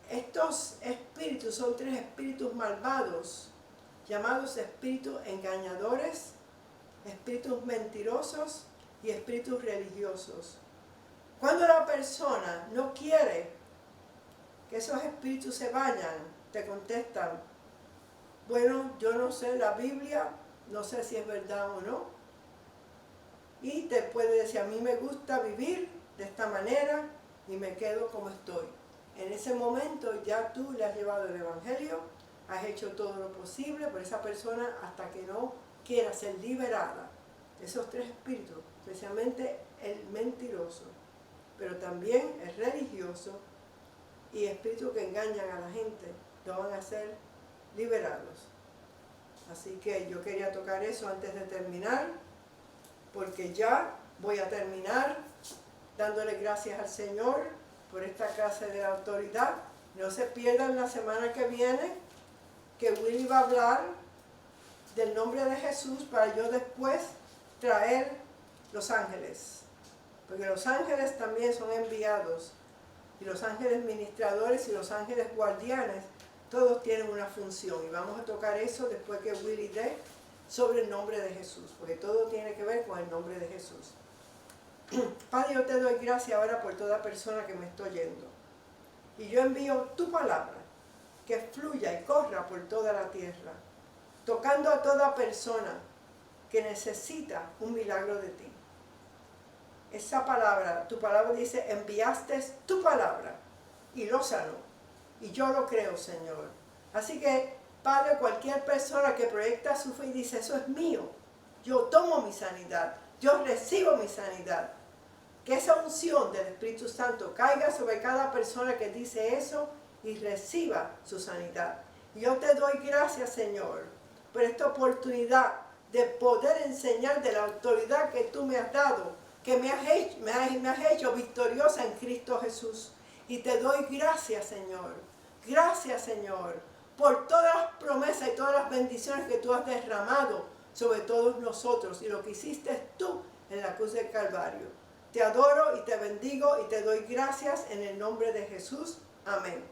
Estos espíritus son 3 espíritus malvados, llamados espíritus engañadores, espíritus mentirosos y espíritus religiosos. Cuando la persona no quiere que esos espíritus se vayan, te contestan, bueno, yo no sé la Biblia, no sé si es verdad o no. Y te puede decir, a mí me gusta vivir de esta manera y me quedo como estoy. En ese momento ya tú le has llevado el Evangelio, has hecho todo lo posible por esa persona hasta que no quiera ser liberada. Esos 3 espíritus, especialmente el mentiroso, pero también el religioso y espíritus que engañan a la gente, no van a ser liberados. Así que yo quería tocar eso antes de terminar, porque ya voy a terminar dándole gracias al Señor por esta clase de autoridad. No se pierdan la semana que viene, que Willy va a hablar del nombre de Jesús para yo después traer los ángeles. Porque los ángeles también son enviados, y los ángeles ministradores y los ángeles guardianes, todos tienen una función, y vamos a tocar eso después que Willy dé sobre el nombre de Jesús, porque todo tiene que ver con el nombre de Jesús. Padre, yo te doy gracias ahora por toda persona que me está oyendo, y yo envío tu palabra que fluya y corra por toda la tierra, tocando a toda persona que necesita un milagro de ti. Esa palabra, tu palabra dice, enviaste tu palabra y lo sanó. Y yo lo creo, Señor. Así que, Padre, cualquier persona que proyecta su fe y dice, eso es mío, yo tomo mi sanidad, yo recibo mi sanidad. Que esa unción del Espíritu Santo caiga sobre cada persona que dice eso y reciba su sanidad. Y yo te doy gracias, Señor, por esta oportunidad de poder enseñar de la autoridad que tú me has dado, que me has hecho victoriosa en Cristo Jesús. Y te doy gracias, Señor. Gracias, Señor, por todas las promesas y todas las bendiciones que tú has derramado sobre todos nosotros y lo que hiciste tú en la cruz del Calvario. Te adoro y te bendigo y te doy gracias en el nombre de Jesús. Amén.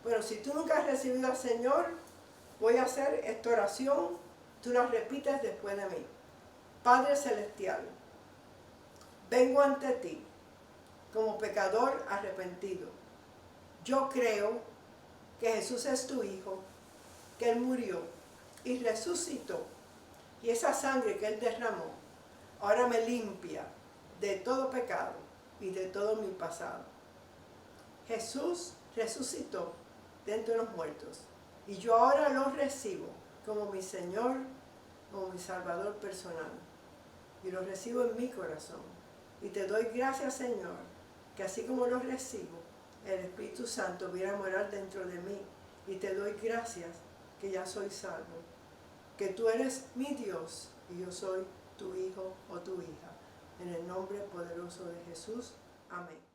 Bueno, si tú nunca has recibido al Señor, voy a hacer esta oración. Tú la repites después de mí. Padre Celestial, vengo ante ti como pecador arrepentido. Yo creo que Jesús es tu Hijo, que Él murió y resucitó. Y esa sangre que Él derramó ahora me limpia de todo pecado y de todo mi pasado. Jesús resucitó de entre los muertos y yo ahora lo recibo como mi Señor, como mi Salvador personal. Y lo recibo en mi corazón. Y te doy gracias, Señor, que así como lo recibo, el Espíritu Santo viene a morar dentro de mí. Y te doy gracias que ya soy salvo, que tú eres mi Dios y yo soy tu hijo o tu hija. En el nombre poderoso de Jesús. Amén.